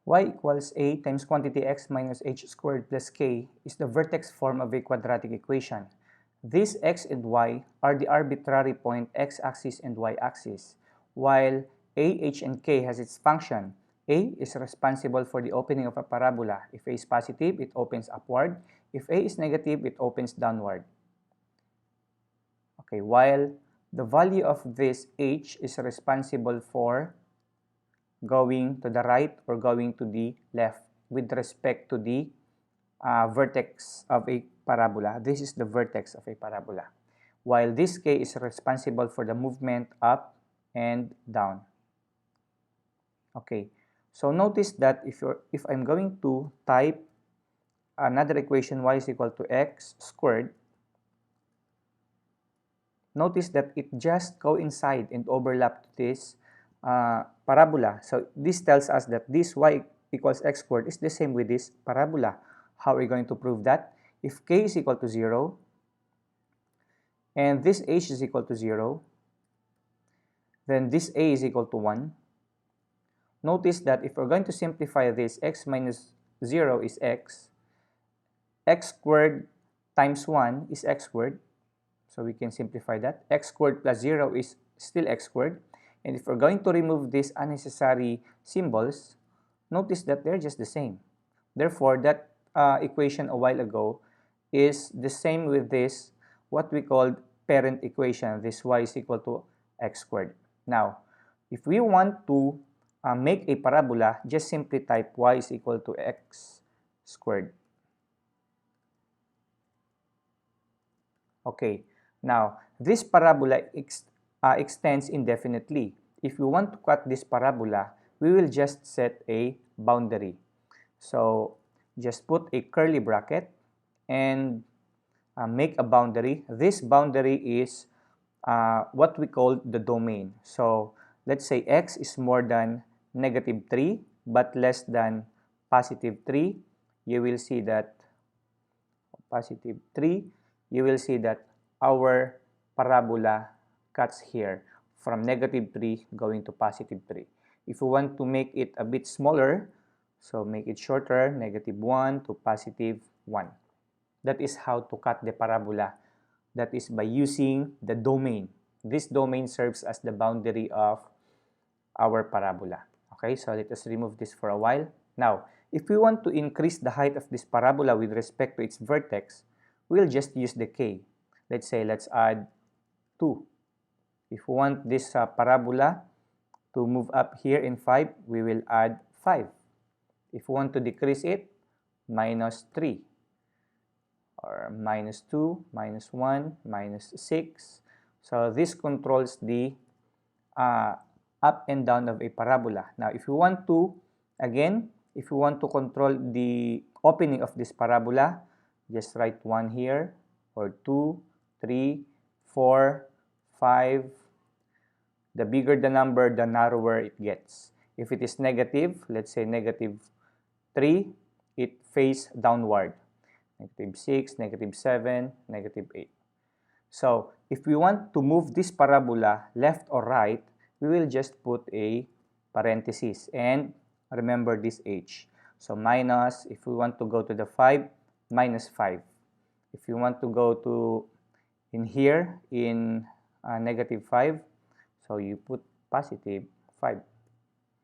y equals a times quantity x minus h squared plus k is the vertex form of a quadratic equation. These x and y are the arbitrary point x-axis and y-axis, while a, h, and k has its function. A is responsible for the opening of a parabola. If a is positive, it opens upward. If a is negative, it opens downward. Okay, while the value of this h is responsible for going to the right or going to the left with respect to the vertex of a parabola. This is the vertex of a parabola. While this k is responsible for the movement up and down. Okay, so notice that if I'm going to type another equation, y is equal to x squared, notice that it just coincide and overlap to this parabola. So this tells us that this y equals x squared is the same with this parabola. How are we going to prove that? If k is equal to 0 and this h is equal to 0, then this a is equal to 1. Notice that if we're going to simplify this, x minus 0 is x squared times 1 is x squared. So we can simplify that. X squared plus 0 is still x squared. And if we're going to remove these unnecessary symbols, notice that they're just the same. Therefore, that equation a while ago is the same with this, what we called parent equation, this y is equal to x squared. Now, if we want to make a parabola, just simply type y is equal to x squared. Okay, now this parabola extends indefinitely. If we want to cut this parabola, we will just set a boundary. So just put a curly bracket and make a boundary. This boundary is what we call the domain. So let's say x is more than negative 3 but less than positive 3. You will see that positive 3. You will see that our parabola cuts here from negative 3 going to positive 3. If we want to make it a bit smaller, so make it shorter, negative 1 to positive 1. That is how to cut the parabola. That is by using the domain. This domain serves as the boundary of our parabola. Okay, so let us remove this for a while. Now, if we want to increase the height of this parabola with respect to its vertex, we'll just use the k. Let's say, let's add 2. If we want this parabola to move up here in 5, we will add 5. If we want to decrease it, minus 3. Or minus 2, minus 1, minus 6. So this controls the up and down of a parabola. Now, if you want to, again, if you want to control the opening of this parabola, just write 1 here, or 2, 3, 4, 5. The bigger the number, the narrower it gets. If it is negative, let's say negative 3, it faces downward. Negative 6, negative 7, negative 8. So, if we want to move this parabola left or right, we will just put a parenthesis and remember this h. So, minus, if we want to go to the 5, minus 5. If you want to go to in here, in negative 5, so you put positive 5.